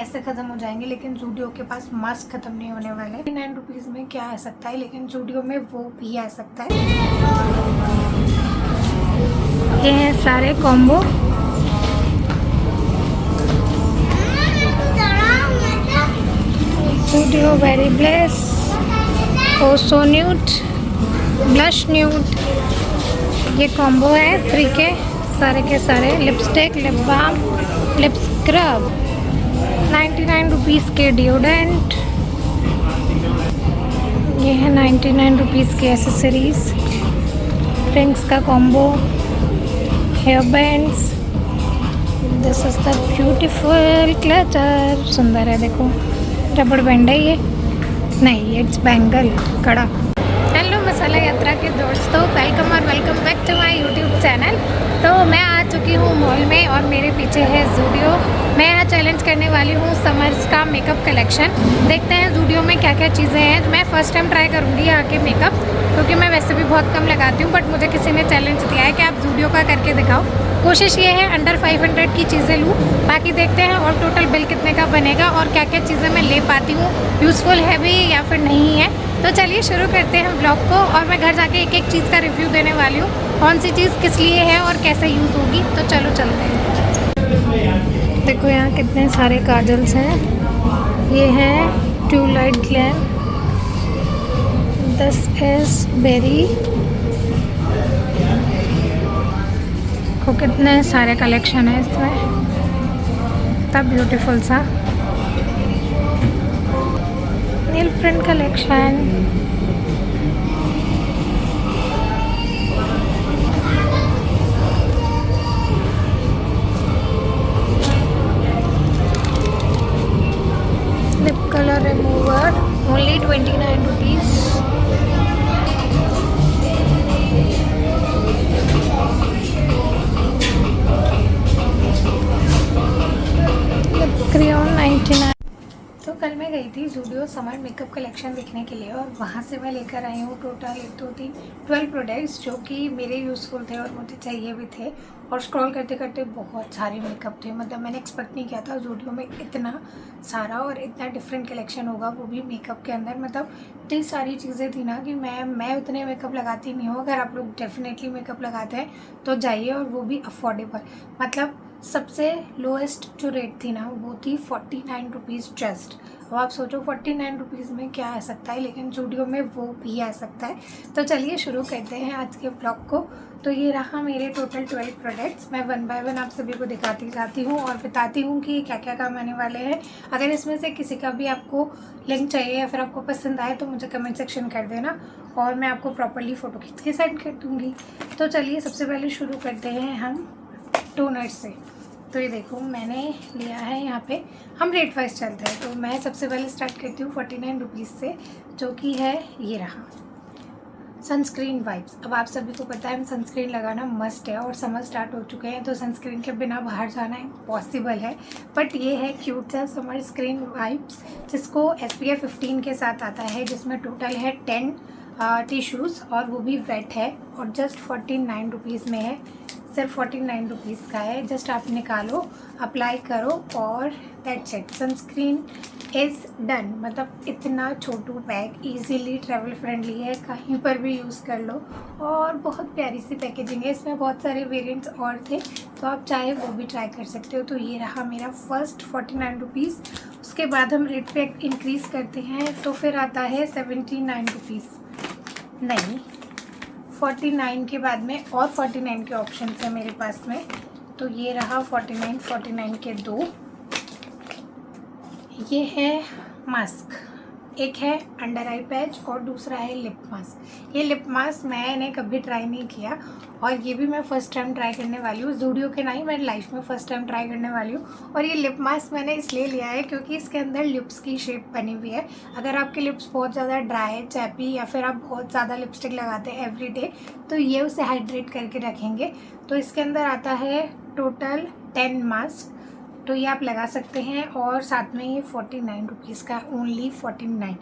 ऐसे ख़त्म हो जाएंगे, लेकिन ज़ूडियो के पास मास्क ख़त्म नहीं होने वाले। 9 रुपीज़ में क्या आ सकता है, लेकिन ज़ूडियो में वो भी आ सकता है। ये हैं सारे combo. Zudio very blush, also nude, blush nude, ये कॉम्बो है 3 के सारे। Lipstick, lip balm, lip scrub, 99 rupees के डिओडेंट, ये है 99 रुपीज़ के एसेसरीज, रिंग्स का combo, hair bands, this is the beautiful clutter. सुंदर है, देखो रबड़ बैंड है ये, नहीं इट्स बैंगल कड़ा। हेलो मसाला यात्रा के दोस्तों, वेलकम और welcome back to my YouTube channel. तो मैं आ चुकी हूँ मॉल में और मेरे पीछे है ज़ूडियो। मैं यहाँ चैलेंज करने वाली हूँ समर्स का मेकअप कलेक्शन। देखते हैं ज़ूडियो में क्या क्या चीज़ें हैं। मैं फ़र्स्ट टाइम ट्राई करूँगी यहाँ के मेकअप, क्योंकि मैं वैसे भी बहुत कम लगाती हूँ, बट मुझे किसी ने चैलेंज दिया है कि आप ज़ूडियो का करके दिखाओ। कोशिश ये है अंडर 500 की चीज़ें लूँ, बाकी देखते हैं और टोटल बिल कितने का बनेगा और क्या क्या चीज़ें मैं ले पाती हूँ, यूज़फुल है भी या फिर नहीं है। तो चलिए शुरू करते हैं व्लॉग को, और मैं घर जाके एक एक चीज़ का रिव्यू देने वाली हूँ, कौन सी चीज़ किस लिए है और कैसे यूज़ होगी। तो चलो चलते हैं। देखो यहाँ कितने सारे काजल्स हैं। ये है ट्यूबलाइट ग्लैम, दिस इज बेरी को, कितने सारे कलेक्शन है इसमें, तब ब्यूटीफुल सा nail paint collection. Lip colour remover only 29 rupees. Crayon 99। तो कल मैं गई थी ज़ूडियो समर मेकअप कलेक्शन देखने के लिए, और वहाँ से मैं लेकर आई हूँ टोटल 1 2 3 12 प्रोडक्ट्स, जो कि मेरे यूज़फुल थे और मुझे चाहिए भी थे। और स्क्रॉल करते करते बहुत सारे मेकअप थे, मतलब मैंने एक्सपेक्ट नहीं किया था ज़ूडियो में इतना सारा और इतना डिफरेंट कलेक्शन होगा, वो भी मेकअप के अंदर। मतलब इतनी सारी चीज़ें थी ना कि मैं उतने मेकअप लगाती नहीं हूँ। अगर आप लोग डेफिनेटली मेकअप लगाते हैं तो जाइए, और वो भी अफोर्डेबल। मतलब सबसे लोएस्ट जो रेट थी ना वो थी 49 रुपीज़ जस्ट। अब आप सोचो 49 रुपीज़ में क्या आ सकता है, लेकिन ज़ूडियो में वो भी आ सकता है। तो चलिए शुरू करते हैं आज के ब्लॉग को। तो ये रहा मेरे टोटल 12 प्रोडक्ट्स। मैं 1 बाय 1 आप सभी को दिखाती जाती हूँ और बताती हूँ कि क्या क्या काम आने वाले हैं। अगर इसमें से किसी का भी आपको लिंक चाहिए या फिर आपको पसंद आए तो मुझे कमेंट सेक्शन कर देना, और मैं आपको प्रॉपरली फ़ोटो खींच के सेंड कर दूँगी। तो चलिए सबसे पहले शुरू करते हैं हम टोनर से। तो ये देखो मैंने लिया है, यहाँ पे हम रेट वाइज चलते हैं। तो मैं सबसे पहले स्टार्ट करती हूँ 49 रुपीज़ से, जो कि है ये रहा सनस्क्रीन वाइप्स। अब आप सभी को पता है सनस्क्रीन लगाना मस्ट है, और समर स्टार्ट हो चुके हैं तो सनस्क्रीन के बिना बाहर जाना इम्पॉसिबल है। बट ये है क्यूट सा समर स्क्रीन वाइप्स, जिसको SPF 15 के साथ आता है, जिसमें टोटल है 10 टिश्यूज़, और वो भी वेट है, और जस्ट 49 रुपीज़ में है। सिर्फ 49 रुपीज़ का है। जस्ट आप निकालो, अप्लाई करो, और that's it, sunscreen is done. मतलब इतना छोटू बैग, इजीली ट्रैवल फ्रेंडली है, कहीं पर भी यूज़ कर लो, और बहुत प्यारी सी पैकेजिंग है। इसमें बहुत सारे वेरिएंट्स और थे, तो आप चाहे वो भी ट्राई कर सकते हो। तो ये रहा मेरा फर्स्ट 49 रुपीज़। उसके बाद हम रेट पे इंक्रीज़ करते हैं, तो फिर आता है 79 रुपीज़, नहीं 49 के बाद में और 49 के ऑप्शन है मेरे पास में। तो ये रहा 49 के 2। ये है मास्क, एक है अंडर आई पैच और दूसरा है लिप मास्क। ये लिप मास्क मैंने कभी ट्राई नहीं किया, और ये भी मैं फ़र्स्ट टाइम ट्राई करने वाली हूँ। ज़ूडियो के नहीं, मैं लाइफ में फ़र्स्ट टाइम ट्राई करने वाली हूँ। और ये लिप मास्क मैंने इसलिए लिया है क्योंकि इसके अंदर लिप्स की शेप बनी हुई है। अगर आपके लिप्स बहुत ज़्यादा ड्राई, चैपी, या फिर आप बहुत ज़्यादा लिपस्टिक लगाते हैं एवरीडे, तो ये उसे हाइड्रेट करके रखेंगे। तो इसके अंदर आता है टोटल 10 मास्क, तो ये आप लगा सकते हैं। और साथ में ये 49 रुपीज़ का, ओनली 49।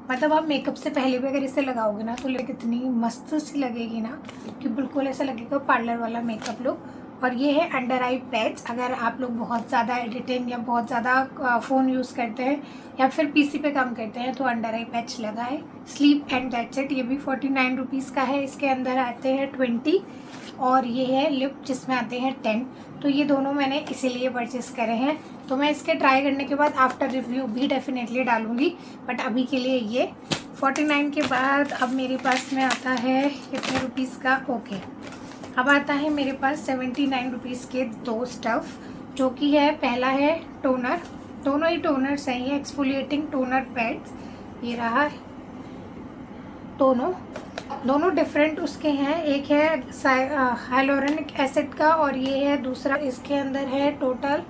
मतलब आप मेकअप से पहले भी अगर इसे लगाओगे ना तो कितनी मस्त सी लगेगी ना, कि बिल्कुल ऐसा लगेगा पार्लर वाला मेकअप लुक। और ये है अंडर आई पैच। अगर आप लोग बहुत ज़्यादा एडिटिंग या बहुत ज़्यादा फ़ोन यूज़ करते हैं या फिर पीसी पे काम करते हैं तो अंडर आई पैच लगा है। Sleep and that's it. ये भी 49 रुपीज़ का है। इसके अंदर आते हैं 20 और ये है लिप जिसमें आते हैं 10। तो ये दोनों मैंने इसीलिए परचेस करे हैं। तो मैं इसके ट्राई करने के बाद आफ्टर रिव्यू भी डेफिनेटली डालूँगी, बट अभी के लिए ये 49 के बाद अब मेरे पास में आता है कितने रुपीज़ का, ओके अब आता है मेरे पास 79 रुपीज़ के 2 स्टफ़, जो कि है पहला है टोनर। दोनों ही टोनर सही है, एक्सफोलिएटिंग टोनर पैड्स। ये रहा, दोनों डिफरेंट उसके हैं। एक है हाइलोरनिक एसिड का और ये है दूसरा। इसके अंदर है टोटल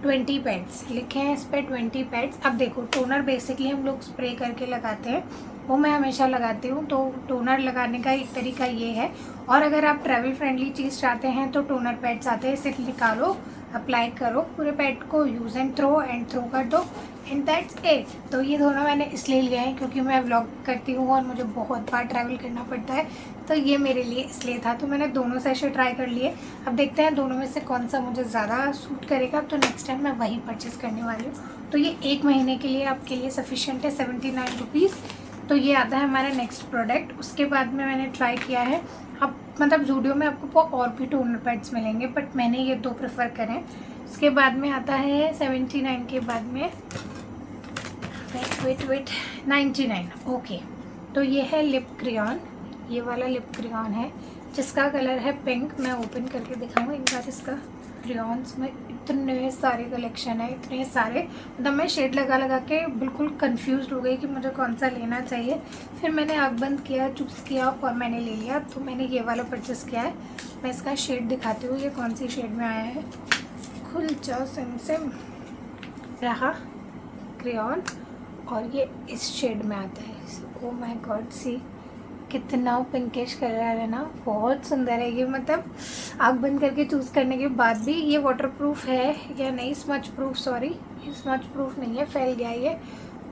20 पैड्स, लिखे हैं इस पर 20 पैड्स। अब देखो टोनर बेसिकली हम लोग स्प्रे करके लगाते हैं, वो मैं हमेशा लगाती हूँ। तो टोनर लगाने का एक तरीका ये है। और अगर आप ट्रैवल फ्रेंडली चीज़ चाहते हैं तो टोनर पैड्स आते हैं, इसे निकालो, अप्लाई करो, पूरे पैड को यूज़ एंड थ्रो कर दो, एंड दैट्स इट। तो ये दोनों मैंने इसलिए लिए हैं क्योंकि मैं व्लॉग करती हूँ और मुझे बहुत बार ट्रैवल करना पड़ता है, तो ये मेरे लिए इसलिए था। तो मैंने दोनों सेशे ट्राई कर लिए। अब देखते हैं दोनों में से कौन सा मुझे ज़्यादा सूट करेगा, तो नेक्स्ट टाइम मैं वही परचेज़ करने वाली हूँ। तो ये 1 महीने के लिए आपके लिए सफिशेंट है, 79 रुपीज़। तो ये आता है हमारा नेक्स्ट प्रोडक्ट। उसके बाद में मैंने ट्राई किया है, अब मतलब ज़ूडियो में आपको और भी टोनर पैड्स मिलेंगे, बट मैंने ये 2 प्रेफर करें। उसके बाद में आता है 79 के बाद में वेट 99, ओके। तो ये है लिप क्रेयॉन, ये वाला लिप क्रेयॉन है जिसका कलर है पिंक। मैं ओपन करके दिखाऊंगा एक बार। इसका क्रेयॉन्स में इतने सारे कलेक्शन है, इतने सारे, मतलब मैं शेड लगा के बिल्कुल कंफ्यूज हो गई कि मुझे कौन सा लेना चाहिए। फिर मैंने आँख बंद किया, चूज़ किया और मैंने ले लिया। तो मैंने ये वाला परचेस किया है। मैं इसका शेड दिखाती हूँ, ये कौन सी शेड में आया है। खुल जाओ सिम रहा क्रेयॉन और ये इस शेड में आता है। ओह माय गॉड, सी कितना पिंकिश कलर है ना, बहुत सुंदर है ये। मतलब आँख बंद करके चूज़ करने के बाद भी ये वाटरप्रूफ है या नहीं, स्मच प्रूफ, सॉरी ये स्मच प्रूफ नहीं है, फैल गया ये,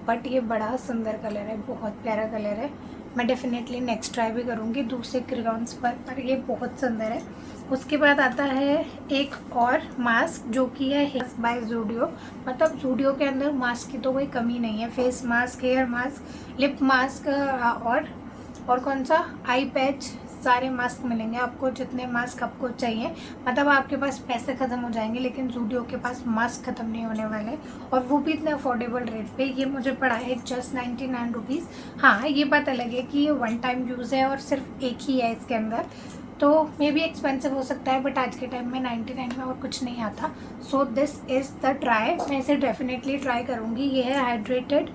बट ये बड़ा सुंदर कलर है, बहुत प्यारा कलर है। मैं डेफिनेटली नेक्स्ट ट्राई भी करूँगी दूसरे क्रेयॉन्स पर ये बहुत सुंदर है। उसके बाद आता है एक और मास्क जो कि है हेयर बाय ज़ूडियो। मतलब ज़ूडियो के अंदर मास्क की तो कोई कमी नहीं है। Face mask, hair mask, lip mask और कौन सा आई पैच, सारे मास्क मिलेंगे आपको, जितने मास्क आपको चाहिए। मतलब आपके पास पैसे ख़त्म हो जाएंगे लेकिन ज़ूडियो के पास मास्क ख़त्म नहीं होने वाले, और वो भी इतने अफोर्डेबल रेट पे। ये मुझे पड़ा है जस्ट 99 रुपीज़। हाँ, ये बात अलग है कि ये 1 टाइम यूज़ है और सिर्फ एक ही है इसके अंदर, तो मे भी एक्सपेंसिव हो सकता है, बट आज के टाइम में 99 में और कुछ नहीं आता। So this is the try, मैं इसे डेफिनेटली ट्राई करूँगी। ये है हाइड्रेटेड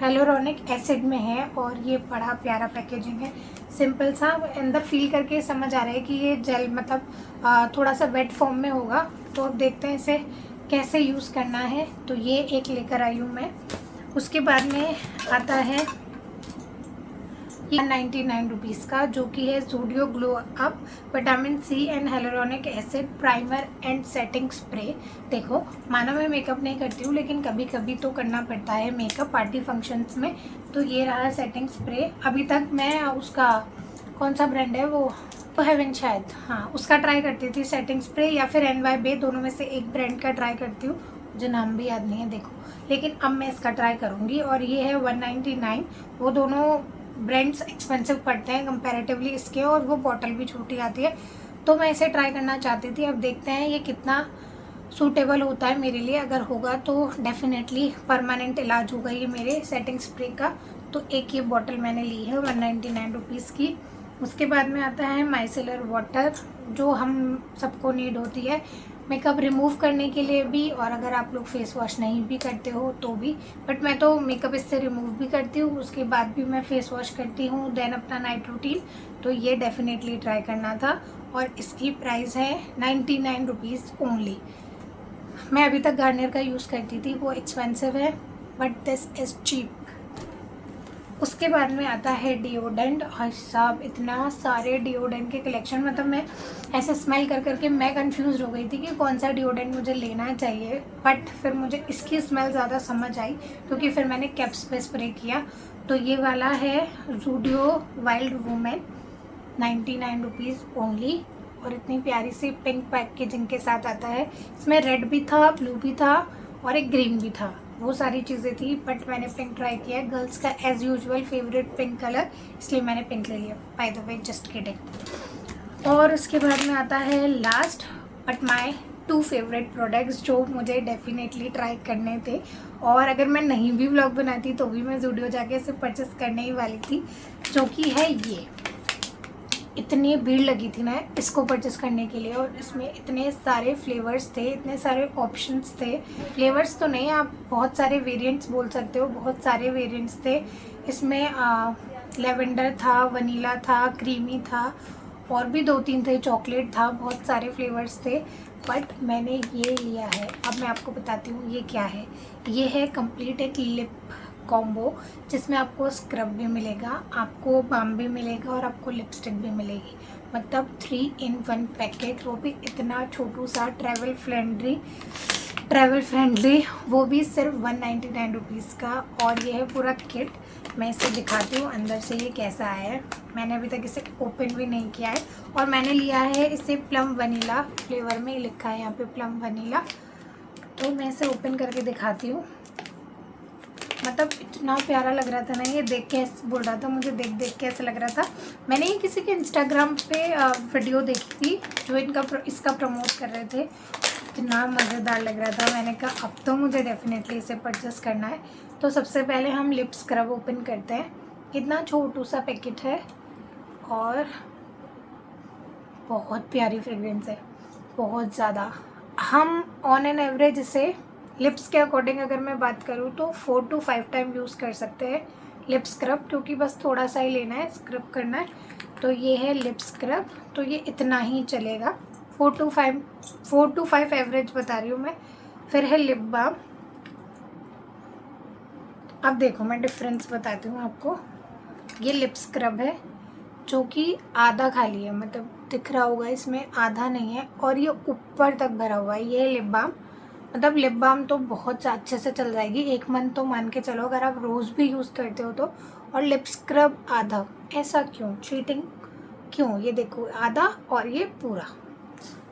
हाइलोरॉनिक एसिड में है और ये बड़ा प्यारा पैकेजिंग है, सिंपल सा। अंदर फील करके समझ आ रहा है कि ये जेल मतलब थोड़ा सा वेट फॉर्म में होगा। तो अब देखते हैं इसे कैसे यूज़ करना है। तो ये एक लेकर आई हूँ मैं। उसके बाद में आता है 99 रुपीज़ का, जो कि है Zudio glow up vitamin C and hyaluronic acid primer and setting spray. देखो, माना मैं मेकअप नहीं करती हूँ लेकिन कभी कभी तो करना पड़ता है मेकअप पार्टी फंक्शंस में। तो ये रहा सेटिंग स्प्रे। अभी तक मैं उसका कौन सा ब्रांड है वो हेवन शायद, हाँ उसका ट्राई करती थी सेटिंग स्प्रे, या फिर NY बे, दोनों में से एक ब्रांड का ट्राई करती हूँ, मुझे नाम भी याद नहीं है देखो। लेकिन अब मैं इसका ट्राई करूँगी। और ये है 199। वो दोनों ब्रांड्स एक्सपेंसिव पड़ते हैं कंपैरेटिवली इसके, और वो बॉटल भी छोटी आती है। तो मैं इसे ट्राई करना चाहती थी। अब देखते हैं ये कितना सूटेबल होता है मेरे लिए। अगर होगा तो डेफिनेटली परमानेंट इलाज होगा ये मेरे सेटिंग स्प्रे का। तो एक ये बॉटल मैंने ली है 199 रुपीज़ की। उसके बाद में आता है माइसेलर वाटर, जो हम सबको नीड होती है मेकअप रिमूव करने के लिए भी, और अगर आप लोग फेस वॉश नहीं भी करते हो तो भी। बट मैं तो मेकअप इससे रिमूव भी करती हूँ, उसके बाद भी मैं फेस वॉश करती हूँ, देन अपना नाइट रूटीन। तो ये डेफिनेटली ट्राई करना था और इसकी प्राइस है 99 रुपीज़ ओनली। मैं अभी तक गार्नियर का यूज़ करती थी, वो एक्सपेंसिव है, बट दिस इज़ चीप। उसके बाद में आता है डिओडेंट। और साहब इतना सारे डिओडेंट के कलेक्शन, मतलब मैं ऐसे स्मेल कर करके मैं कंफ्यूज हो गई थी कि कौन सा डिओडेंट मुझे लेना चाहिए। बट फिर मुझे इसकी स्मेल ज़्यादा समझ आई क्योंकि फिर मैंने कैप्स पे स्प्रे किया। तो ये वाला है Zudio wild women, 99 rupees only. और इतनी प्यारी सी पिंक पैकेजिंग के साथ आता है। इसमें रेड भी था, ब्लू भी था और एक ग्रीन भी था, वो सारी चीज़ें थी, बट मैंने पिंक ट्राई किया है। गर्ल्स का as usual favourite pink colour, इसलिए मैंने पिंक ले लिया। By the way, just kidding. और उसके बाद में आता है last but my 2 favourite products जो मुझे डेफिनेटली ट्राई करने थे, और अगर मैं नहीं भी व्लॉग बनाती तो भी मैं ज़ूडियो जाके इसे परचेस करने ही वाली थी, जो कि है ये। इतनी भीड़ लगी थी ना इसको परचेस करने के लिए, और इसमें इतने सारे फ्लेवर्स थे, इतने सारे ऑप्शंस थे। फ्लेवर्स तो नहीं, आप बहुत सारे वेरिएंट्स बोल सकते हो, बहुत सारे वेरिएंट्स थे इसमें। लेवेंडर था, वनीला था, क्रीमी था, और भी 2-3 थे, चॉकलेट था, बहुत सारे फ्लेवर्स थे। बट मैंने ये लिया है। अब मैं आपको बताती हूँ ये क्या है। ये है कंप्लीट एक लिप कॉम्बो, जिसमें आपको स्क्रब भी मिलेगा, आपको बाम भी मिलेगा और आपको लिपस्टिक भी मिलेगी। मतलब 3 in 1 पैकेट, वो भी इतना छोटू सा, ट्रैवल फ्रेंडली, वो भी सिर्फ 199 रुपीज़ का। और ये है पूरा किट। मैं इसे दिखाती हूँ अंदर से ये कैसा है। मैंने अभी तक इसे ओपन भी नहीं किया है, और मैंने लिया है इसे प्लम वनीला फ्लेवर में, लिखा है यहाँ पे प्लम वनीला। तो मैं इसे ओपन करके दिखाती हूँ। मतलब इतना प्यारा लग रहा था ना, ये देख के बोल रहा था, मुझे देख के ऐसा लग रहा था मैंने ये किसी के इंस्टाग्राम पे वीडियो देखी थी जो इसका प्रमोट कर रहे थे। इतना मज़ेदार लग रहा था, मैंने कहा अब तो मुझे डेफिनेटली इसे परचेस करना है। तो सबसे पहले हम लिप स्क्रब ओपन करते हैं। कितना छोटू सा पैकेट है, और बहुत प्यारी फ्रेग्रेंस है, बहुत ज़्यादा। हम ऑन एन एवरेज इसे लिप्स के अकॉर्डिंग अगर मैं बात करूँ तो 4 to 5 टाइम यूज़ कर सकते हैं लिप स्क्रब, क्योंकि बस थोड़ा सा ही लेना है, स्क्रब करना है। तो ये है लिप स्क्रब, तो ये इतना ही चलेगा। 4 to 5 एवरेज बता रही हूँ मैं। फिर है लिप बाम। अब देखो मैं डिफरेंस बताती हूँ आपको। ये लिप स्क्रब है जो कि आधा खाली है, मतलब दिख रहा होगा इसमें आधा नहीं है, और ये ऊपर तक भरा हुआ है। ये लिप बाम, मतलब लिप बाम तो बहुत अच्छे से चल जाएगी 1 मंथ तो मान के चलो, अगर आप रोज़ भी यूज़ करते हो तो। और लिप स्क्रब आधा, ऐसा क्यों? चीटिंग क्यों? ये देखो आधा और ये पूरा।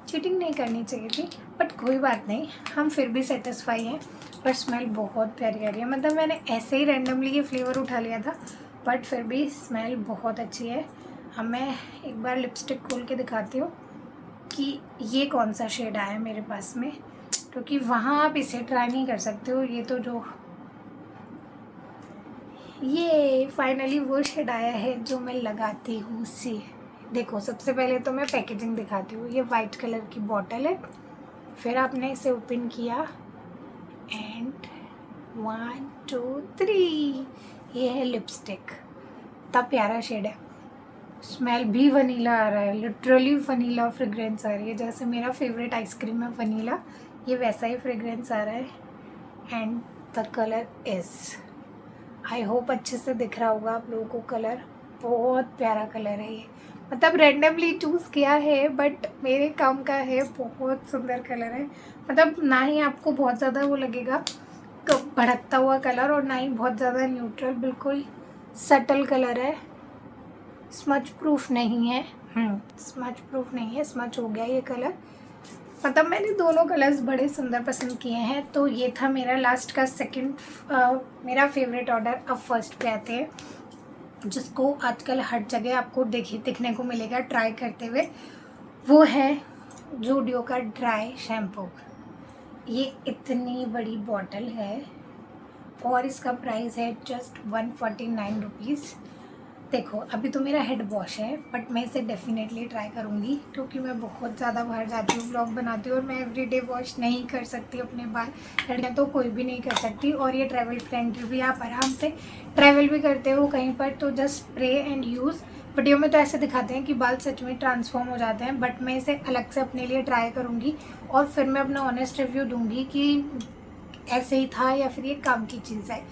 चीटिंग नहीं करनी चाहिए थी, बट कोई बात नहीं, हम फिर भी सेटिस्फाई हैं। पर स्मेल बहुत प्यारी आ रही है, मतलब मैंने ऐसे ही रैंडमली ये फ्लेवर उठा लिया था, बट फिर भी स्मेल बहुत अच्छी है। अब मैं एक बार लिपस्टिक खोल के दिखाती हूँ कि ये कौन सा शेड आया है मेरे पास में, क्योंकि वहाँ आप इसे ट्राई नहीं कर सकते हो। ये तो जो ये फाइनली वो शेड आया है जो मैं लगाती हूँ सी। देखो सबसे पहले तो मैं पैकेजिंग दिखाती हूँ। ये वाइट कलर की बॉटल है, फिर आपने इसे ओपन किया एंड 1 2 3 ये है लिपस्टिक। इतना प्यारा शेड है, स्मेल भी वनीला आ रहा है, लिटरली वनीला फ्रेग्रेंस आ रही है, जैसे मेरा फेवरेट आइसक्रीम है वनीला, ये वैसा ही फ्रेग्रेंस आ रहा है। And the colour is, I hope अच्छे से दिख रहा होगा आप लोगों को कलर, बहुत प्यारा कलर है ये। मतलब रैंडमली चूज़ किया है बट मेरे काम का है, बहुत सुंदर कलर है। मतलब ना ही आपको बहुत ज़्यादा वो लगेगा भड़कता हुआ कलर, और ना ही बहुत ज़्यादा न्यूट्रल, बिल्कुल सटल कलर है। स्मच प्रूफ नहीं है, स्मच प्रूफ नहीं है, स्मच हो गया ये कलर। मतलब मैंने दोनों कलर्स बड़े सुंदर पसंद किए हैं। तो ये था मेरा लास्ट का मेरा फेवरेट ऑर्डर। अब फर्स्ट पे आते हैं, जिसको आजकल हर जगह आपको दिखने को मिलेगा ट्राई करते हुए, वो है ज़ूडियो का ड्राई शैम्पू। ये इतनी बड़ी बॉटल है और इसका प्राइस है जस्ट 149 रुपीज़। देखो अभी तो मेरा हेड वॉश है, बट मैं इसे डेफिनेटली ट्राई करूँगी, क्योंकि मैं बहुत ज़्यादा बाहर जाती हूँ, व्लॉग बनाती हूँ, और मैं एवरीडे वॉश नहीं कर सकती अपने बाल। लड़कियाँ तो कोई भी नहीं कर सकती, और ये ट्रैवल फ्रेंडली भी, आप आराम से ट्रैवल भी करते हो कहीं पर तो just spray and use. Video में तो ऐसे दिखाते हैं कि बाल सच में ट्रांसफॉर्म हो जाते हैं, बट मैं इसे अलग से अपने लिए ट्राई करूँगी, और फिर मैं अपना ऑनेस्ट रिव्यू दूँगी कि ऐसे ही था या फिर ये काम की चीज़ है।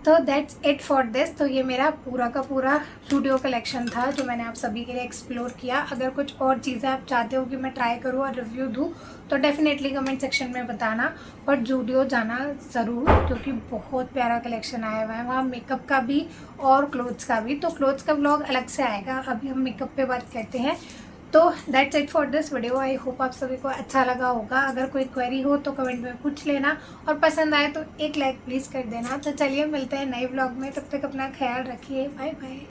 तो दैट्स इट फॉर दिस। तो ये मेरा पूरा का पूरा ज़ूडियो कलेक्शन था जो मैंने आप सभी के लिए एक्सप्लोर किया। अगर कुछ और चीज़ें आप चाहते हो कि मैं ट्राई करूँ और रिव्यू दूँ तो डेफिनेटली कमेंट सेक्शन में बताना, और ज़ूडियो जाना ज़रूर, क्योंकि बहुत प्यारा कलेक्शन आया हुआ है वहाँ, मेकअप का भी और क्लोथ्स का भी। तो क्लोथ्स का व्लॉग अलग से आएगा, अभी हम मेकअप पे बात करते हैं। तो that's it for this video. I hope आप सभी को अच्छा लगा होगा। अगर कोई क्वेरी हो तो कमेंट में पूछ लेना, और पसंद आए तो एक लाइक प्लीज़ कर देना। तो चलिए मिलते हैं नए व्लॉग में, तब तक अपना ख्याल रखिए। Bye bye.